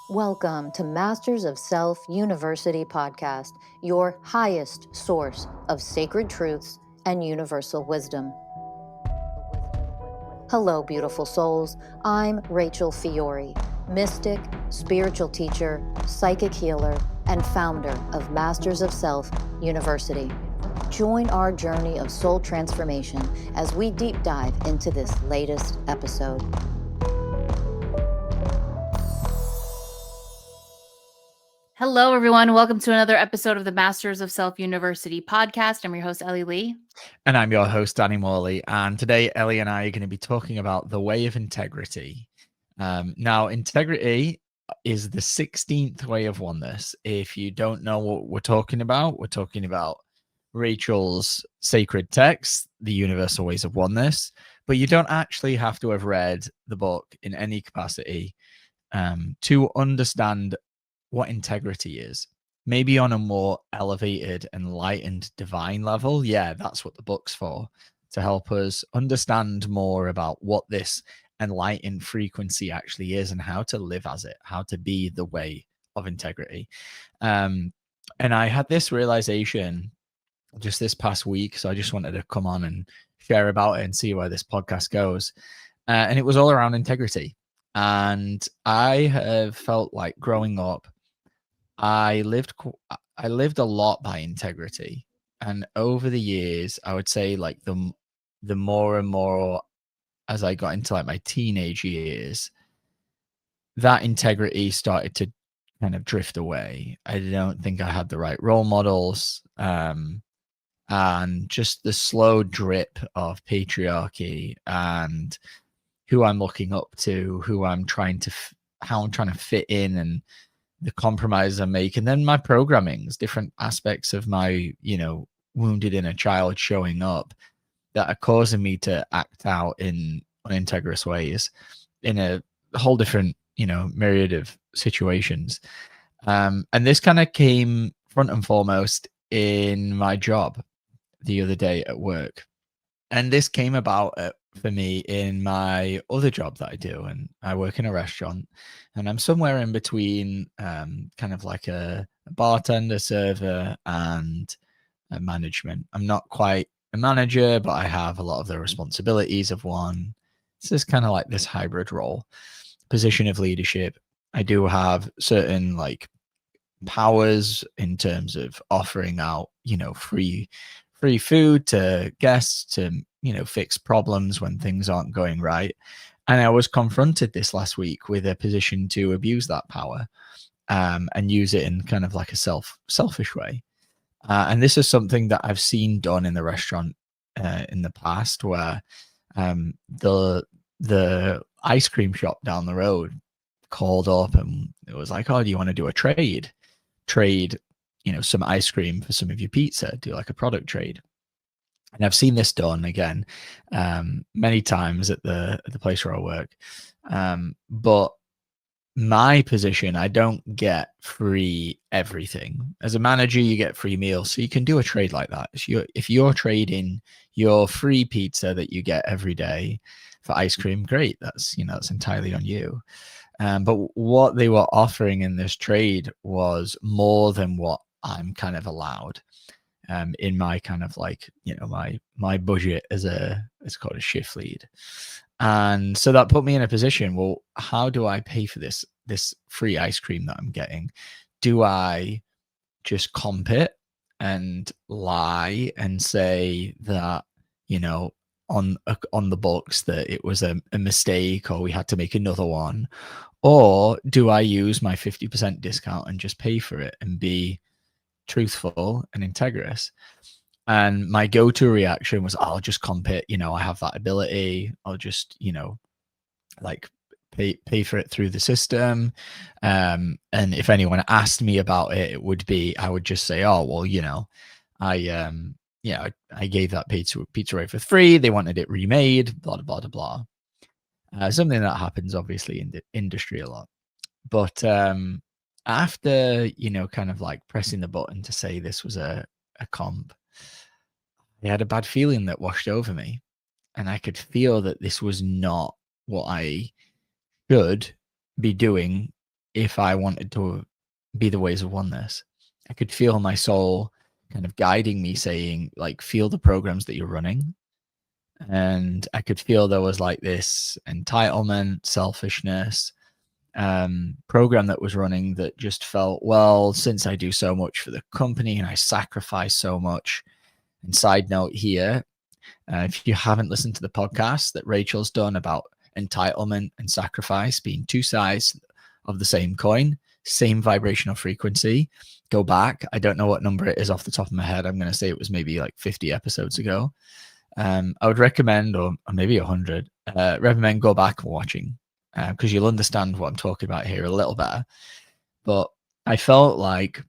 Welcome to Masters of Self University podcast, your highest source of sacred truths and universal wisdom. Hello, beautiful souls. I'm Rachel Fiori, mystic, spiritual teacher, psychic healer, and founder of Masters of Self University. Join our journey of soul transformation as we deep dive into this latest episode. Hello, everyone. Welcome to another episode of the Masters of Self University podcast. I'm your host, Ellie Lee. And I'm your host, Morley. And today, Ellie and I are going to be talking about the way of integrity. Now, integrity is the 16th way of oneness. If you don't know what we're talking about Rachel's sacred text, The Universal Ways of Oneness. But you don't actually have to have read the book in any capacity to understand what integrity is. Maybe on a more elevated, enlightened, divine level. Yeah, that's what the book's for, to help us understand more about what this enlightened frequency actually is and how to live as it, how to be the way of integrity. And I had this realization just this past week, so I just wanted to come on and share about it and see where this podcast goes. And it was all around integrity. And I have felt like growing up, I lived a lot by integrity, and over the years, I would say like the more and more as I got into like my teenage years, that integrity started to kind of drift away. I don't think I had the right role models, and just the slow drip of patriarchy and who I'm looking up to, who I'm trying to, how I'm trying to fit in, and the compromises I make, and then my programmings, different aspects of my, wounded inner child showing up that are causing me to act out in unintegrous ways in a whole different, myriad of situations. And this kind of came front and foremost in my job the other day at work. And this came about for me in my other job that I do. And I work in a restaurant, and I'm somewhere in between kind of like a bartender, server, and a management. I'm not quite a manager, but I have a lot of the responsibilities of one. It's just kind of like this hybrid role, position of leadership. I do have certain like powers in terms of offering out, free food to guests, to fix problems when things aren't going right. And I was confronted this last week with a position to abuse that power, and use it in kind of like a selfish way. And this is something that I've seen done in the restaurant in the past, where the ice cream shop down the road called up and it was like, oh, do you want to do a trade, some ice cream for some of your pizza, do like a product trade. And I've seen this done again many times at the place where I work. But my position, I don't get free everything. As a manager, you get free meals, so you can do a trade like that. If you're trading your free pizza that you get every day for ice cream, great. That's entirely on you. But what they were offering in this trade was more than what I'm kind of allowed in my kind of like, my budget as it's called a shift lead. And so that put me in a position, well, how do I pay for this free ice cream that I'm getting? Do I just comp it and lie and say that, on the books that it was a mistake, or we had to make another one? Or do I use my 50% discount and just pay for it and be truthful and integrous? And my go-to reaction was, I'll just comp it. I have that ability. I'll just, like pay for it through the system. And if anyone asked me about it, it would be, I would just say, oh, well, I gave that pizza away for free. They wanted it remade, blah, blah, blah, blah. Something that happens obviously in the industry a lot. But after, kind of like pressing the button to say this was a comp, I had a bad feeling that washed over me. And I could feel that this was not what I should be doing if I wanted to be the ways of oneness. I could feel my soul kind of guiding me, saying, like, feel the programs that you're running. And I could feel there was like this entitlement, selfishness program that was running that just felt, well, since I do so much for the company and I sacrifice so much. And side note here, if you haven't listened to the podcast that Rachel's done about entitlement and sacrifice being two sides of the same coin, same vibrational frequency, go back. I don't know what number it is off the top of my head. I'm going to say it was maybe like 50 episodes ago. I would recommend, or maybe 100, recommend go back and watching, because you'll understand what I'm talking about here a little better. But I felt like,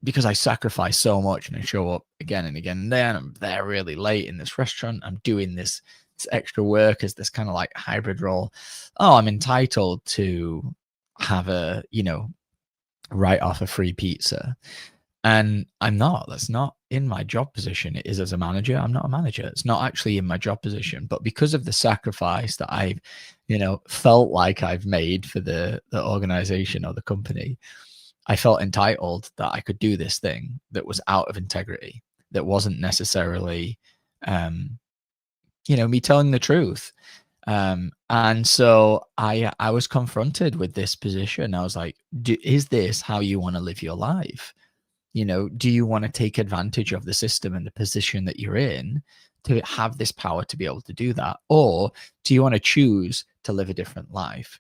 because I sacrifice so much and I show up again and again and then I'm there really late in this restaurant, I'm doing this extra work as this kind of like hybrid role. Oh, I'm entitled to have a, write off a free pizza. And I'm not. That's not in my job position. It is as a manager. I'm not a manager. It's not actually in my job position. But because of the sacrifice that I've, felt like I've made for the organization or the company, I felt entitled that I could do this thing that was out of integrity, that wasn't necessarily, me telling the truth. And so I was confronted with this position. I was like, is this how you want to live your life? Do you want to take advantage of the system and the position that you're in to have this power to be able to do that? Or do you want to choose to live a different life?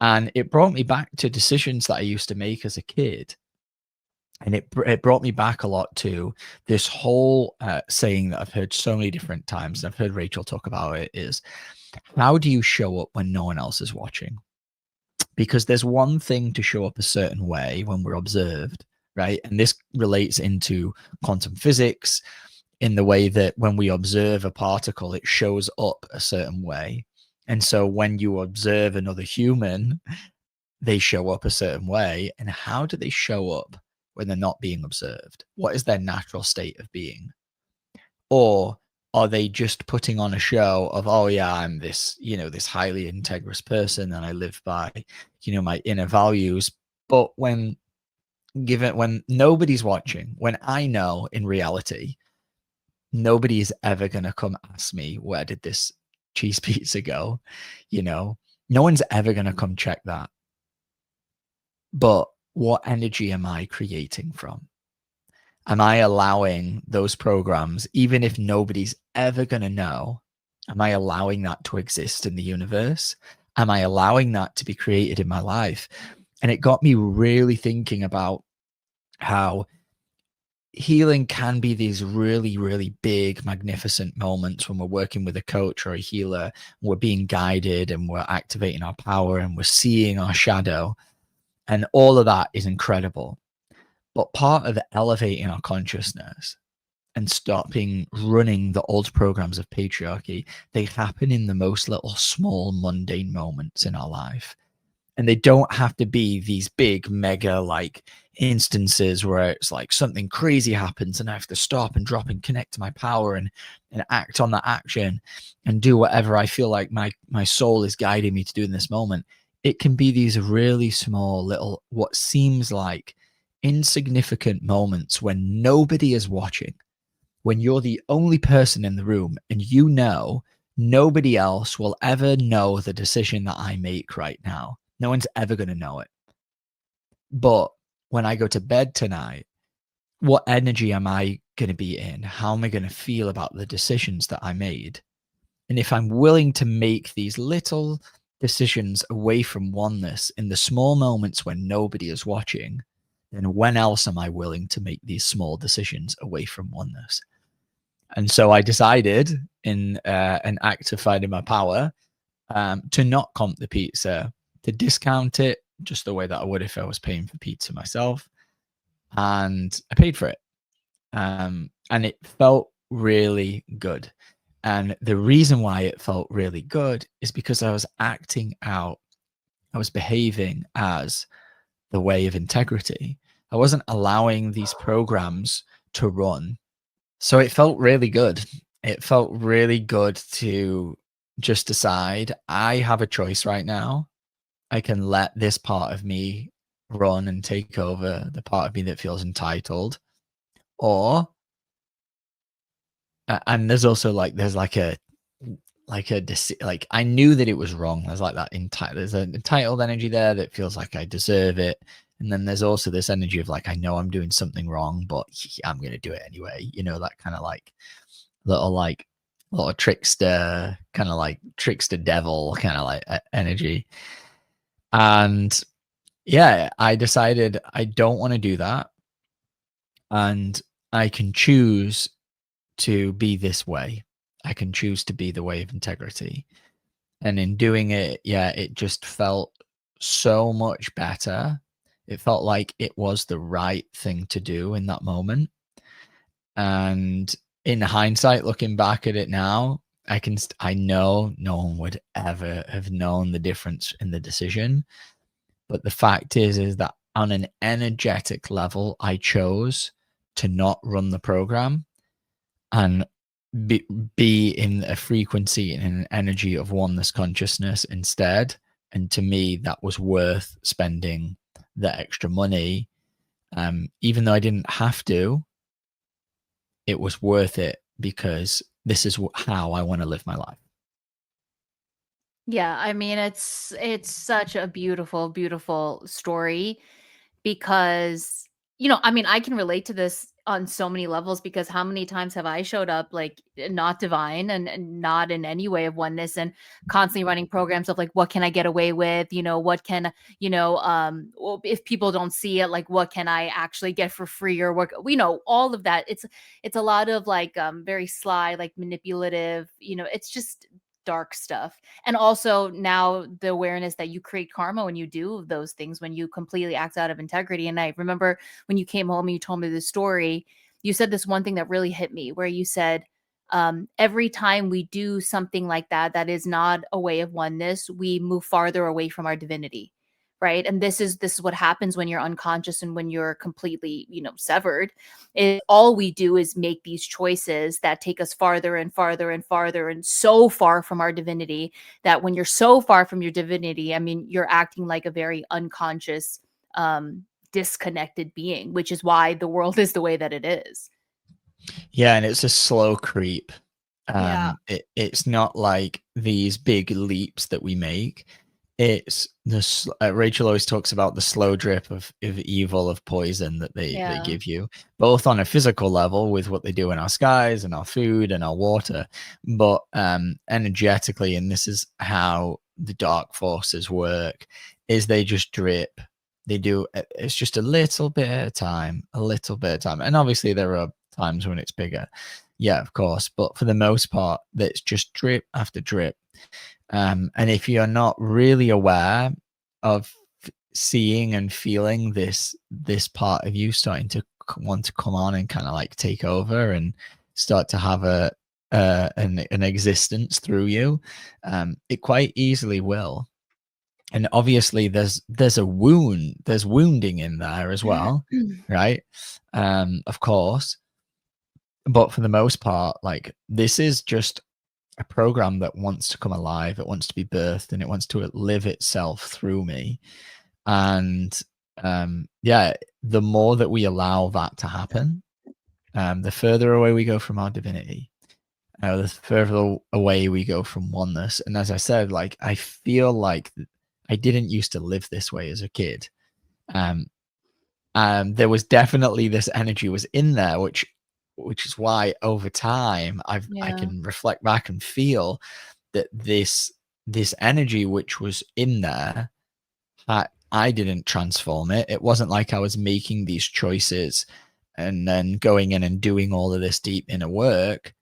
And it brought me back to decisions that I used to make as a kid. And it brought me back a lot to this whole saying that I've heard so many different times, and I've heard Rachel talk about it, is how do you show up when no one else is watching? Because there's one thing to show up a certain way when we're observed, right? And this relates into quantum physics in the way that when we observe a particle, it shows up a certain way. And so when you observe another human, they show up a certain way. And how do they show up when they're not being observed? What is their natural state of being? Or are they just putting on a show of, oh yeah, I'm this, this highly integrous person and I live by, my inner values. But when nobody's watching, when I know in reality, nobody is ever going to come ask me, where did this cheese pizza go? No one's ever going to come check that. But what energy am I creating from? Am I allowing those programs, even if nobody's ever going to know, am I allowing that to exist in the universe? Am I allowing that to be created in my life? And it got me really thinking about how healing can be these really, really big, magnificent moments when we're working with a coach or a healer, we're being guided and we're activating our power and we're seeing our shadow. And all of that is incredible. But part of elevating our consciousness and stopping running the old programs of patriarchy, they happen in the most little small mundane moments in our life. And they don't have to be these big mega like instances where it's like something crazy happens and I have to stop and drop and connect to my power and act on that action and do whatever I feel like my soul is guiding me to do in this moment. It can be these really small little, what seems like insignificant moments when nobody is watching, when you're the only person in the room and nobody else will ever know the decision that I make right now. No one's ever going to know it. But when I go to bed tonight, what energy am I going to be in? How am I going to feel about the decisions that I made? And if I'm willing to make these little decisions away from oneness in the small moments when nobody is watching, then when else am I willing to make these small decisions away from oneness? And so I decided in an act of finding my power to not comp the pizza, to discount it just the way that I would if I was paying for pizza myself. And I paid for it. And it felt really good. And the reason why it felt really good is because I was acting out, I was behaving as the way of integrity. I wasn't allowing these programs to run. So it felt really good. It felt really good to just decide I have a choice right now. I can let this part of me run and take over the part of me that feels entitled. Or and there's also like I knew that it was wrong. There's like that there's an entitled energy there that feels like I deserve it. And then there's also this energy of like, I know I'm doing something wrong, but I'm going to do it anyway. You know, that kind of like little trickster, kind of like trickster devil kind of like energy. And yeah, I decided I don't want to do that. And I can choose to be this way. I can choose to be the way of integrity. And in doing it, yeah, it just felt so much better. It felt like it was the right thing to do in that moment. And in hindsight, looking back at it now, I know no one would ever have known the difference in the decision. But the fact is that on an energetic level, I chose to not run the program and be in a frequency and an energy of oneness consciousness instead. And to me, that was worth spending the extra money. Even though I didn't have to, it was worth it because this is how I want to live my life. Yeah, I mean it's such a beautiful, beautiful story because I mean, I can relate to this on so many levels because how many times have I showed up like not divine and not in any way of oneness and constantly running programs of like what can I get away with? What can, well, if people don't see it, like what can I actually get for free or what all of that. It's a lot of like very sly, like manipulative, it's just dark stuff. And also now the awareness that you create karma when you do those things, when you completely act out of integrity. And I remember when you came home and you told me this story, you said this one thing that really hit me where you said, every time we do something like that, that is not a way of oneness, we move farther away from our divinity. Right. And this is what happens when you're unconscious and when you're completely, severed. All we do is make these choices that take us farther and farther and farther and so far from our divinity that when you're so far from your divinity, I mean, you're acting like a very unconscious, disconnected being, which is why the world is the way that it is. Yeah, and it's a slow creep. Yeah. It's not like these big leaps that we make. It's this. Rachel always talks about the slow drip of evil, of poison that they Yeah. give you, both on a physical level with what they do in our skies and our food and our water, but energetically, and this is how the dark forces work, is they just drip. They do. It's just a little bit at a time, a little bit at a time, and obviously there are times when it's bigger. Yeah, of course, but for the most part, that's just drip after drip. And if you're not really aware of seeing and feeling this part of you starting to want to come on and kind of like take over and start to have an existence through you, it quite easily will. And obviously, there's there's wounding in there as well, right? Of course, but for the most part, like this is just a program that wants to come alive, it wants to be birthed, and it wants to live itself through me. And yeah, the more that we allow that to happen, the further away we go from our divinity, the further away we go from oneness. And as I said, like I feel like I didn't used to live this way as a kid. Um, there was definitely this energy was in there, which is why over time I Yeah. can reflect back and feel that this energy which was in there, I didn't transform it. It wasn't like I was making these choices and then going in and doing all of this deep inner work.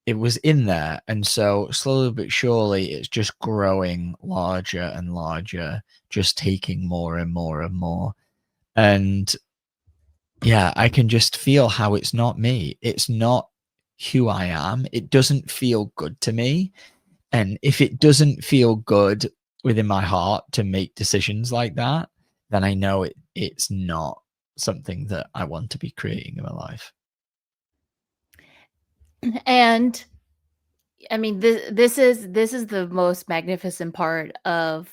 It was in there, and so slowly but surely it's just growing larger and larger, just taking more and more and more. And yeah, I can just feel how it's not me. It's not who I am. It doesn't feel good to me. And if it doesn't feel good within my heart to make decisions like that, then I know it's not something that I want to be creating in my life. And I mean, this is the most magnificent part of,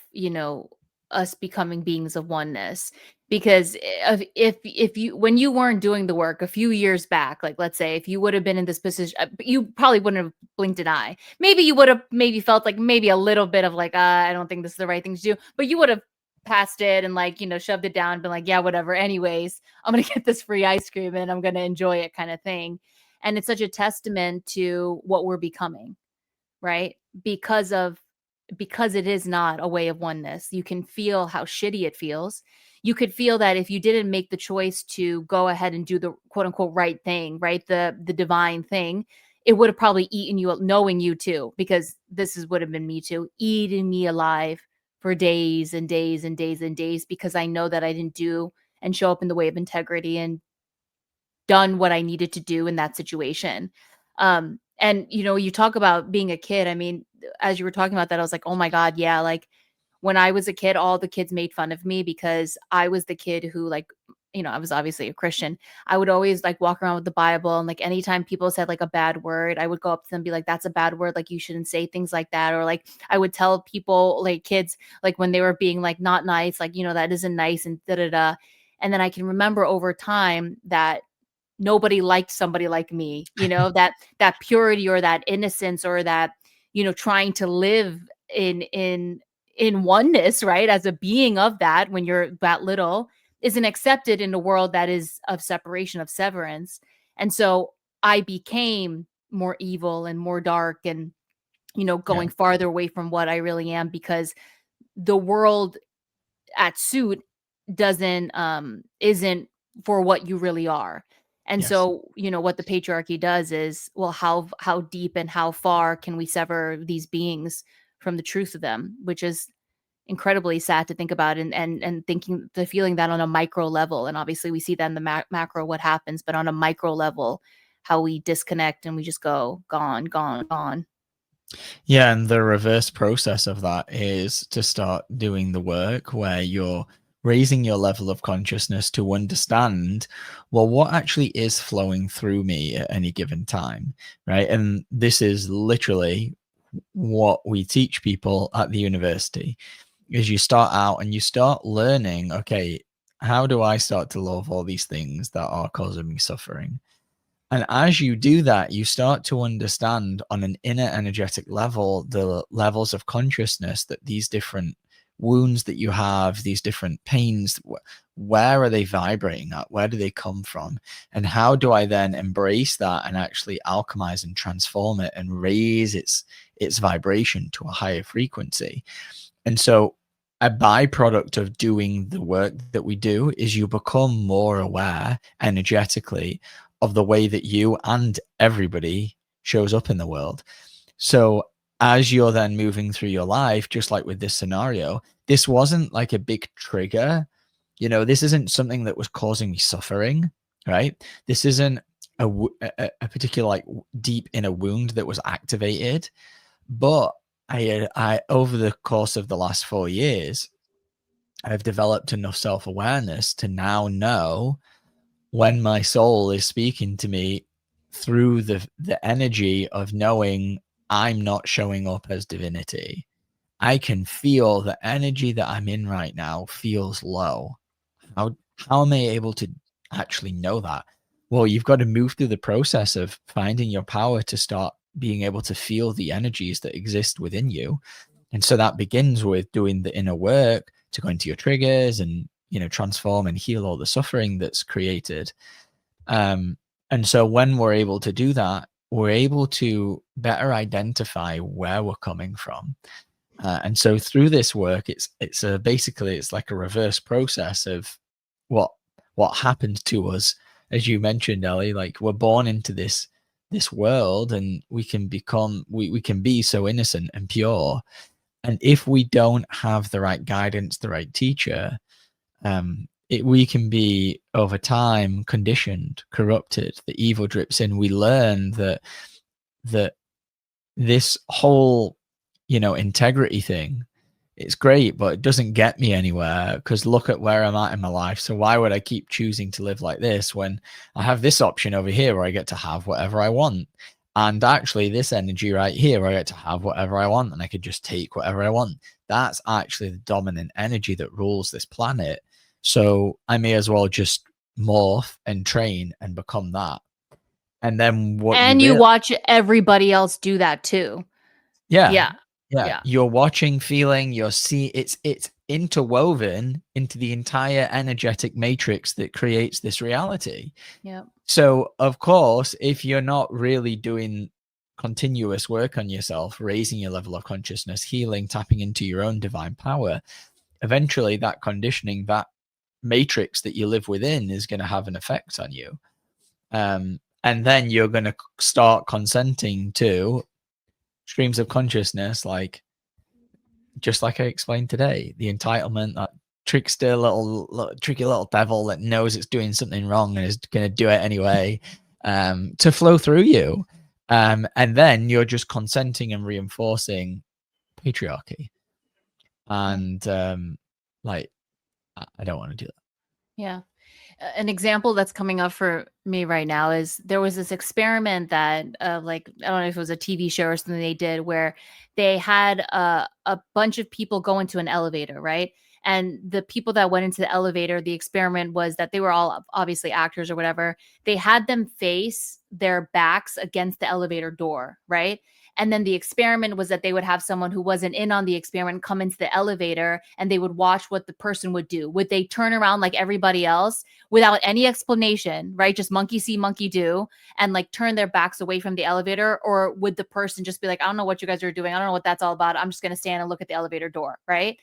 us becoming beings of oneness. Because if you, when you weren't doing the work a few years back, like let's say if you would have been in this position, you probably wouldn't have blinked an eye. Maybe you would have maybe felt like maybe a little bit of like, I don't think this is the right thing to do, but you would have passed it and like, shoved it down, been like, yeah, whatever. Anyways, I'm gonna get this free ice cream and I'm gonna enjoy it, kind of thing. And it's such a testament to what we're becoming, right? Because it is not a way of oneness. You can feel how shitty it feels. You could feel that if you didn't make the choice to go ahead and do the quote unquote right thing, right? The divine thing, it would have probably eaten you, knowing you too, because would have been me too, eating me alive for days and days and days and days, because I know that I didn't do and show up in the way of integrity and done what I needed to do in that situation. And you talk about being a kid. I mean, as you were talking about that, I was like, oh my God, yeah. Like when I was a kid, all the kids made fun of me because I was the kid who like, I was obviously a Christian. I would always like walk around with the Bible, and like anytime people said like a bad word, I would go up to them and be like, that's a bad word. Like you shouldn't say things like that. Or like I would tell people, like kids, like when they were being like not nice, like, that isn't nice and da da da. And then I can remember over time that nobody liked somebody like me, that purity or that innocence or that, trying to live in oneness, right? As a being of that, when you're that little, isn't accepted in a world that is of separation, of severance. And so I became more evil and more dark and, Yeah. going farther away from what I really am, because the world at suit isn't for what you really are. And Yes. so, what the patriarchy does is, well, how deep and how far can we sever these beings from the truth of them, which is incredibly sad to think about, and thinking, the feeling that on a micro level, and obviously we see that in the macro what happens, but on a micro level, how we disconnect and we just go gone, gone, gone. Yeah, and the reverse process of that is to start doing the work where you're raising your level of consciousness to understand, well, what actually is flowing through me at any given time, right? And this is literally what we teach people at the university. Is you start out and you start learning, okay, how do I start to love all these things that are causing me suffering? And as you do that, you start to understand on an inner energetic level the levels of consciousness that these different wounds that you have, these different pains, where are they vibrating at? Where do they come from? And how do I then embrace that and actually alchemize and transform it and raise its vibration to a higher frequency? And so a byproduct of doing the work that we do is you become more aware energetically of the way that you and everybody shows up in the world. So as you're then moving through your life, just like with this scenario, this wasn't like a big trigger. This isn't something that was causing me suffering, right? This isn't a particular like deep inner wound that was activated. But I over the course of the last 4 years, I've developed enough self-awareness to now know when my soul is speaking to me through the energy of knowing I'm not showing up as divinity. I can feel the energy that I'm in right now feels low. How am I able to actually know that? Well, you've got to move through the process of finding your power to start being able to feel the energies that exist within you. And so that begins with doing the inner work to go into your triggers and, transform and heal all the suffering that's created. And so when we're able to do that, we're able to better identify where we're coming from. And so through this work, basically it's like a reverse process of what happened to us, as you mentioned, Ellie. Like we're born into this world, and we can be so innocent and pure. And if we don't have the right guidance, the right teacher, we can be over time conditioned, corrupted. The evil drips in. We learn that this whole integrity thing, it's great, but it doesn't get me anywhere, because look at where I'm at in my life. So why would I keep choosing to live like this when I have this option over here where I get to have whatever I want? And actually, this energy right here, where I get to have whatever I want and I could just take whatever I want, that's actually the dominant energy that rules this planet. So I may as well just morph and train and become that. And then what And you watch everybody else do that too. yeah. Yeah. You're watching, feeling, you're seeing, it's interwoven into the entire energetic matrix that creates this reality. Yeah. So of course, if you're not really doing continuous work on yourself, raising your level of consciousness, healing, tapping into your own divine power, eventually that conditioning, that matrix that you live within is going to have an effect on you. And then you're going to start consenting to streams of consciousness, like just like I explained today, the entitlement, that trickster little tricky little devil that knows it's doing something wrong and is going to do it anyway, to flow through you. And then you're just consenting and reinforcing patriarchy. And like, I don't want to do that. Yeah. An example that's coming up for me right now is there was this experiment that like, I don't know if it was a TV show or something they did, where they had a bunch of people go into an elevator, right? And the people that went into the elevator, the experiment was that they were all obviously actors or whatever. They had them face their backs against the elevator door, right? And then the experiment was that they would have someone who wasn't in on the experiment come into the elevator, and they would watch what the person would do. Would they turn around like everybody else without any explanation, right? Just monkey see, monkey do, and like turn their backs away from the elevator? Or would the person just be like, I don't know what you guys are doing. I don't know what that's all about. I'm just going to stand and look at the elevator door, right?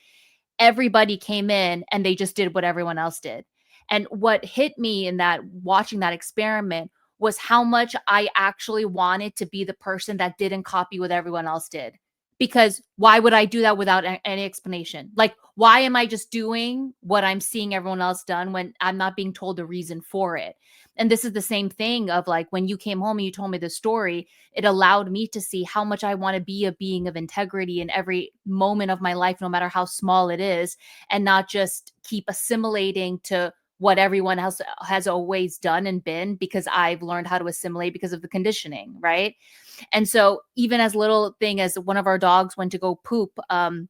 Everybody came in and they just did what everyone else did. And what hit me in that, watching that experiment, was how much I actually wanted to be the person that didn't copy what everyone else did. Because why would I do that without any explanation? Like, why am I just doing what I'm seeing everyone else done when I'm not being told the reason for it? And this is the same thing of like, when you came home and you told me the story, it allowed me to see how much I want to be a being of integrity in every moment of my life, no matter how small it is, and not just keep assimilating to what everyone else has always done and been, because I've learned how to assimilate because of the conditioning, right? And so even as little thing as one of our dogs went to go poop in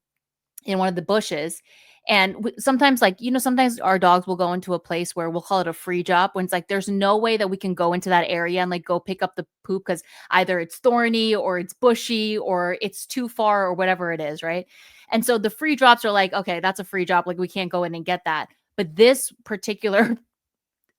one of the bushes, and sometimes, like, sometimes our dogs will go into a place where we'll call it a free drop, when it's like there's no way that we can go into that area and like go pick up the poop because either it's thorny or it's bushy or it's too far or whatever it is, right? And so the free drops are like, okay, that's a free drop, like we can't go in and get that. But this particular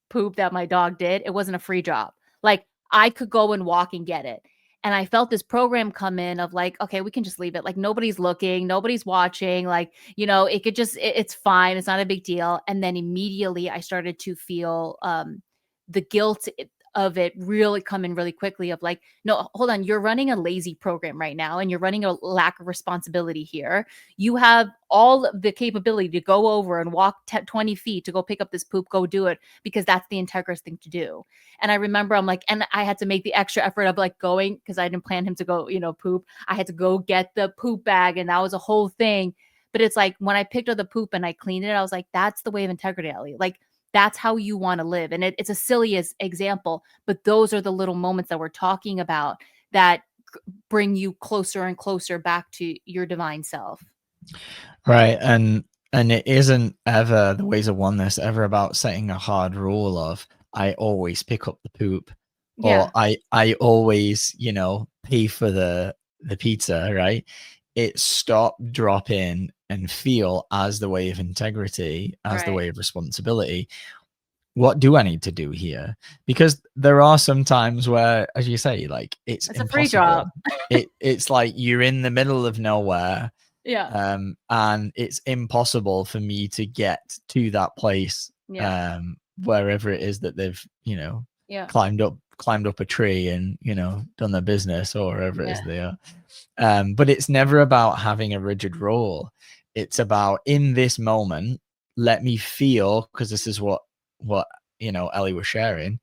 poop that my dog did, it wasn't a free drop. Like, I could go and walk and get it. And I felt this program come in of like, okay, we can just leave it. Like, nobody's looking, nobody's watching. Like, it could just, it's fine. It's not a big deal. And then immediately I started to feel the guilt of it really come in really quickly of like, no, hold on, you're running a lazy program right now, and you're running a lack of responsibility here. You have all the capability to go over and walk 20 feet to go pick up this poop, go do it, because that's the integrous thing to do. And I remember I'm like, and I had to make the extra effort of like going, because I didn't plan him to go, poop. I had to go get the poop bag, and that was a whole thing. But it's like, when I picked up the poop and I cleaned it, I was like, that's the way of integrity, Ellie. Like, that's how you want to live. And it's a silly example, but those are the little moments that we're talking about that bring you closer and closer back to your divine self. Right. And it isn't ever, the ways of oneness, ever about setting a hard rule of, I always pick up the poop, Yeah. or I always, pay for the pizza, right? It's stop, drop in, and feel as the way of integrity, as the way of responsibility. What do I need to do here? Because there are some times where, as you say, like, it's a free drop. It's like you're in the middle of nowhere. Yeah. And it's impossible for me to get to that place, wherever it is that they've, climbed up a tree and, done their business, or wherever it is they are. But it's never about having a rigid rule. It's about, in this moment, let me feel, because this is what Ellie was sharing,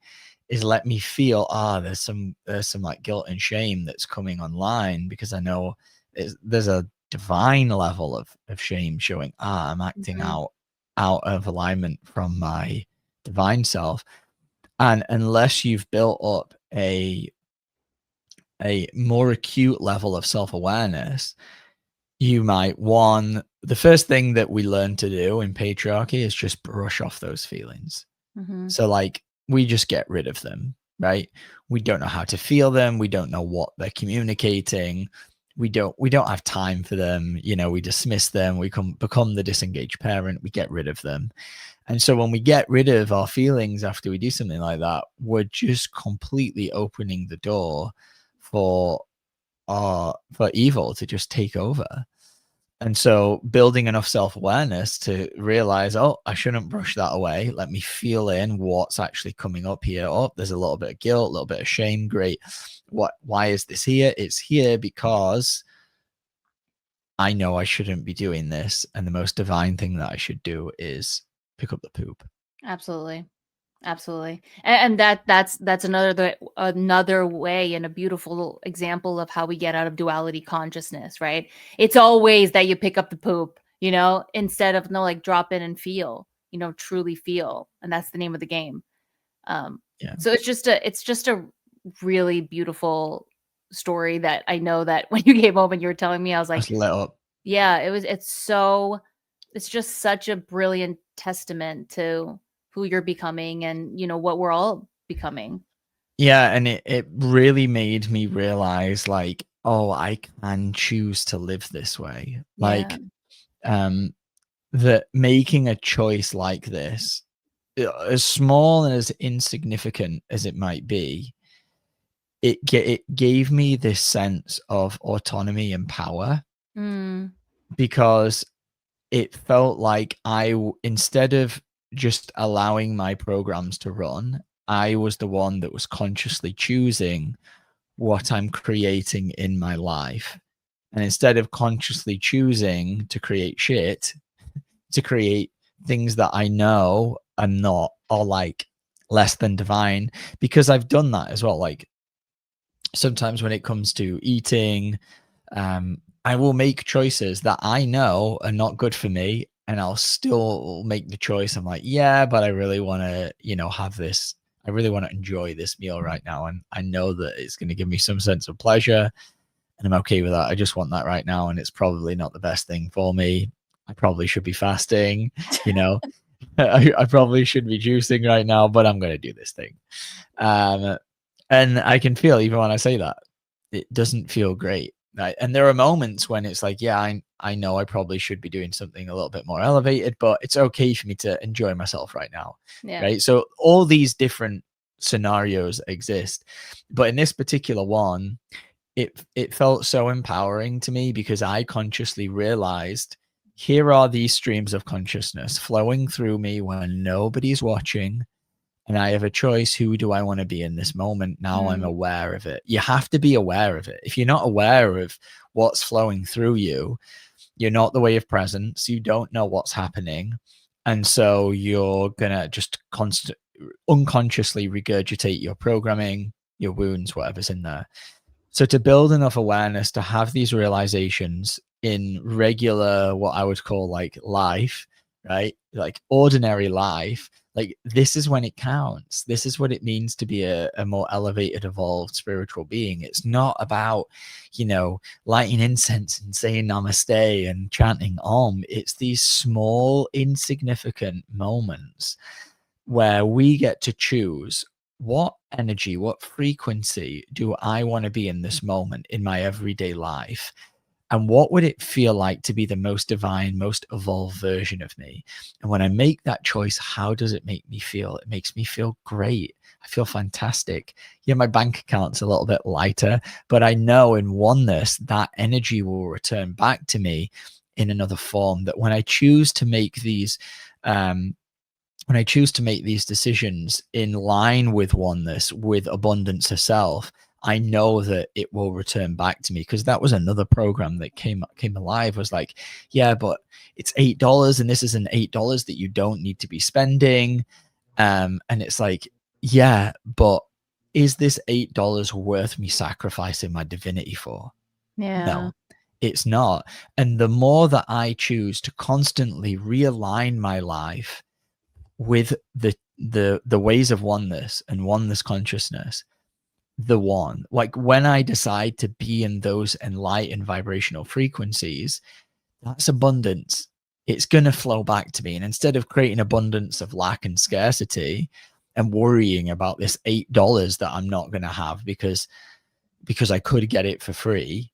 is let me feel, there's some like guilt and shame that's coming online, because I know there's a divine level of shame showing, I'm acting out of alignment from my divine self. And unless you've built up a a more acute level of self-awareness, you might the first thing that we learn to do in patriarchy is just brush off those feelings. So like we just get rid of them, right? We don't know how to feel them. We don't know what they're communicating. We don't have time for them. You know, we dismiss them. We become the disengaged parent. We get rid of them. And so when we get rid of our feelings after we do something like that, we're just completely opening the door for evil to just take over. And so building enough self-awareness to realize, oh, I shouldn't brush that away. Let me feel in what's actually coming up here. Oh, there's a little bit of guilt, a little bit of shame. Great. Why is this here? It's here because I know I shouldn't be doing this. And the most divine thing that I should do is pick up the poop. Absolutely. Absolutely. And that's another way and a beautiful example of how we get out of duality consciousness, right? It's always that you pick up the poop, you know, instead of like drop in and feel, you know, truly feel. And that's the name of the game. So it's just a really beautiful story that I know that when you came home and you were telling me, I was like, lit up. Yeah, it's just such a brilliant testament to who you're becoming and, you know, what we're all becoming. Yeah, and it really made me realize, like, oh, I can choose to live this way. Like, that making a choice like this, as small and as insignificant as it might be, it gave me this sense of autonomy and power, because it felt like instead of just allowing my programs to run, I was the one that was consciously choosing what I'm creating in my life. And instead of consciously choosing to create shit, to create things that I know are not, or like less than divine, because I've done that as well. Like sometimes when it comes to eating, I will make choices that I know are not good for me, and I'll still make the choice. I'm like, yeah, but I really want to, you know, have this. I really want to enjoy this meal right now, and I know that it's going to give me some sense of pleasure, and I'm okay with that. I just want that right now, and it's probably not the best thing for me. I probably should be fasting, you know. I probably should be juicing right now, but I'm going to do this thing. And I can feel, even when I say that, it doesn't feel great. Right? And there are moments when it's like, yeah, I know I probably should be doing something a little bit more elevated, but it's okay for me to enjoy myself right now. Yeah. Right. So all these different scenarios exist. But in this particular one, it felt so empowering to me because I consciously realized, here are these streams of consciousness flowing through me when nobody's watching, and I have a choice. Who do I want to be in this moment? Now I'm aware of it. You have to be aware of it. If you're not aware of what's flowing through you, you're not the way of presence. You don't know what's happening. And so you're going to just unconsciously regurgitate your programming, your wounds, whatever's in there. So to build enough awareness to have these realizations in regular, what I would call like life, right? Like ordinary life, like this is when it counts. This is what it means to be a more elevated, evolved spiritual being. It's not about, you know, lighting incense and saying namaste and chanting om. It's these small, insignificant moments where we get to choose, what energy, what frequency do I want to be in this moment in my everyday life? And what would it feel like to be the most divine, most evolved version of me? And when I make that choice, how does it make me feel? It makes me feel great. I feel fantastic. Yeah, my bank account's a little bit lighter, but I know in oneness, that energy will return back to me in another form. That when I choose to make these, decisions in line with oneness, with abundance herself, I know that it will return back to me. Because that was another program that came alive, was like, yeah, but it's $8 and this is an $8 that you don't need to be spending. And it's like, yeah, but is this $8 worth me sacrificing my divinity for? Yeah. No, it's not. And the more that I choose to constantly realign my life with the ways of oneness and oneness consciousness, the one. Like when I decide to be in those enlightened vibrational frequencies, that's abundance. It's going to flow back to me. And instead of creating abundance of lack and scarcity and worrying about this $8 that I'm not going to have because I could get it for free,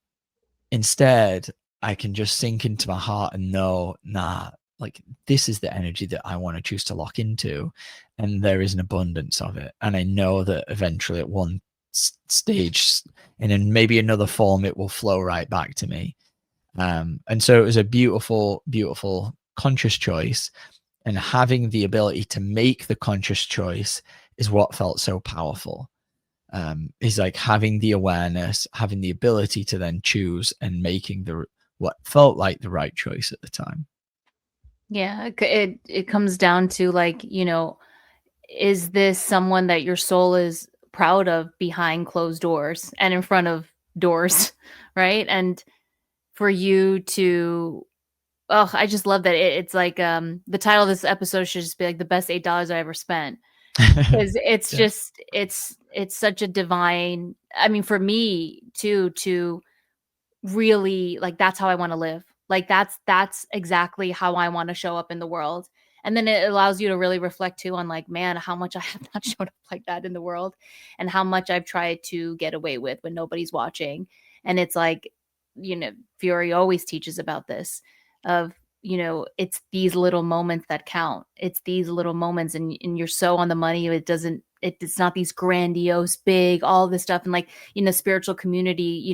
instead I can just sink into my heart and know, nah, like this is the energy that I want to choose to lock into, and there is an abundance of it. And I know that eventually at one stage and in maybe another form, it will flow right back to me. And so it was a beautiful, beautiful conscious choice. And having the ability to make the conscious choice is what felt so powerful. Is like having the awareness, having the ability to then choose and making what felt like the right choice at the time. Yeah, it comes down to like, is this someone that your soul is proud of behind closed doors and in front of doors, right? And for you to, oh, I just love that it's like the title of this episode should just be like the best $8 I ever spent, because it's Yeah. just it's such a divine. I mean, for me too, to really like, that's how I want to live. Like that's exactly how I want to show up in the world. And then it allows you to really reflect too on like, man, how much I have not shown up like that in the world, and how much I've tried to get away with when nobody's watching. And it's like, Fiore always teaches about this of, it's these little moments that count. It's these little moments, and you're so on the money. It's not these grandiose, big, all this stuff. And like, spiritual community,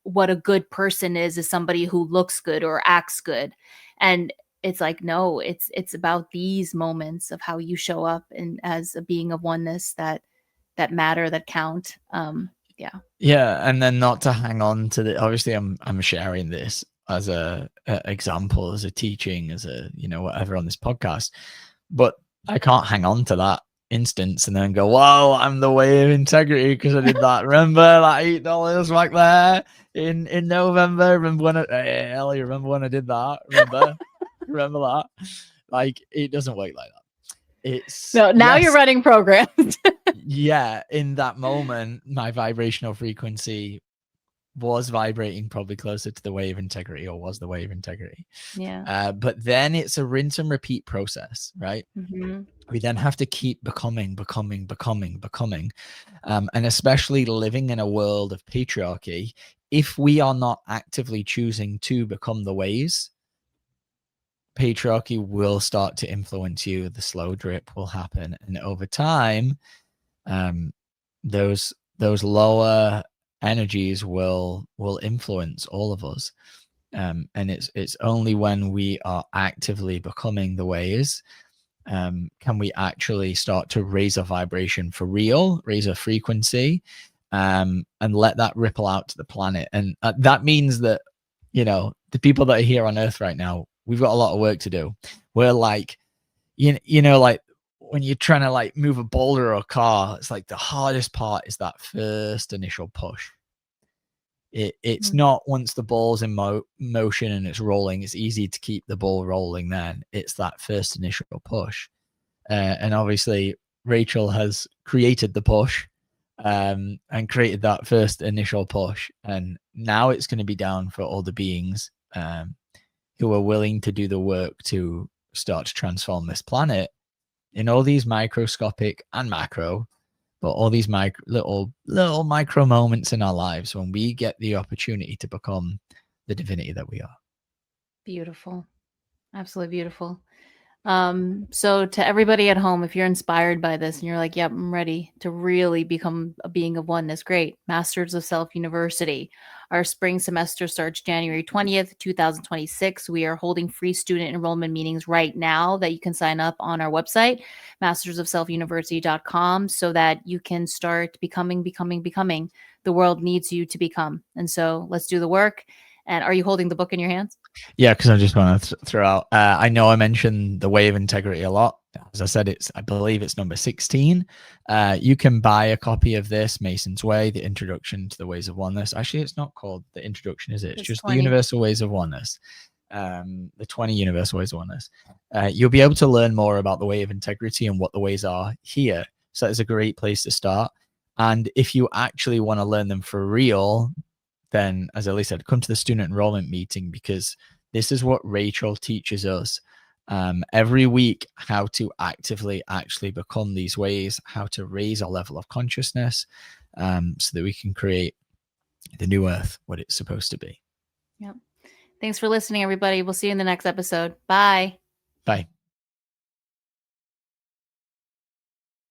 what a good person is somebody who looks good or acts good. And it's like, no, it's about these moments of how you show up and as a being of oneness that matter, that count. Yeah, and then not to hang on to the. Obviously, I'm sharing this as a example, as a teaching, as a whatever on this podcast, but I can't hang on to that instance and then go, "Wow, I'm the way of integrity because I did that." Remember that $8 back there in November? Remember when Ellie? Remember when I did that? Remember that? Like, it doesn't work like that. It's no, now you're running programs. Yeah, in that moment, my vibrational frequency was vibrating probably closer to the way of integrity, or was the way of integrity. Yeah. But then it's a rinse and repeat process, right? Mm-hmm. We then have to keep becoming. And especially living in a world of patriarchy, if we are not actively choosing to become the ways, patriarchy will start to influence you. The slow drip will happen. And over time, those lower energies will influence all of us. And it's only when we are actively becoming the ways can we actually start to raise a vibration for real, raise a frequency, and let that ripple out to the planet. And that means that the people that are here on Earth right now, we've got a lot of work to do. We're like, like when you're trying to like move a boulder or a car, it's like the hardest part is that first initial push. It's not once the ball's in motion and it's rolling, it's easy to keep the ball rolling. Then it's that first initial push. And obviously Rachel has created the push and created that first initial push. And now it's going to be down for all the beings who are willing to do the work to start to transform this planet in all these microscopic and macro, but all these little micro moments in our lives when we get the opportunity to become the divinity that we are. Beautiful. Absolutely beautiful. So to everybody at home, if you're inspired by this and you're like, yep, I'm ready to really become a being of oneness, great. Masters of Self University. Our spring semester starts January 20th, 2026. We are holding free student enrollment meetings right now that you can sign up on our website, mastersofselfuniversity.com, so that you can start becoming. The world needs you to become. And so let's do the work. And are you holding the book in your hands? Yeah, because I just want to throw out. I know I mentioned the Way of Integrity a lot. As I said, I believe it's number 16. You can buy a copy of this, Mason's Way, the Introduction to the Ways of Oneness. Actually, it's not called the Introduction, is it? It's just 20. the Universal Ways of Oneness. The 20 Universal Ways of Oneness. You'll be able to learn more about the Way of Integrity and what the ways are here. So it's a great place to start. And if you actually want to learn them for real, then, as Ellie said, come to the student enrollment meeting, because this is what Rachel teaches us every week, how to actively actually become these ways, how to raise our level of consciousness, so that we can create the new earth, what it's supposed to be. Yep. Thanks for listening, everybody. We'll see you in the next episode. Bye. Bye.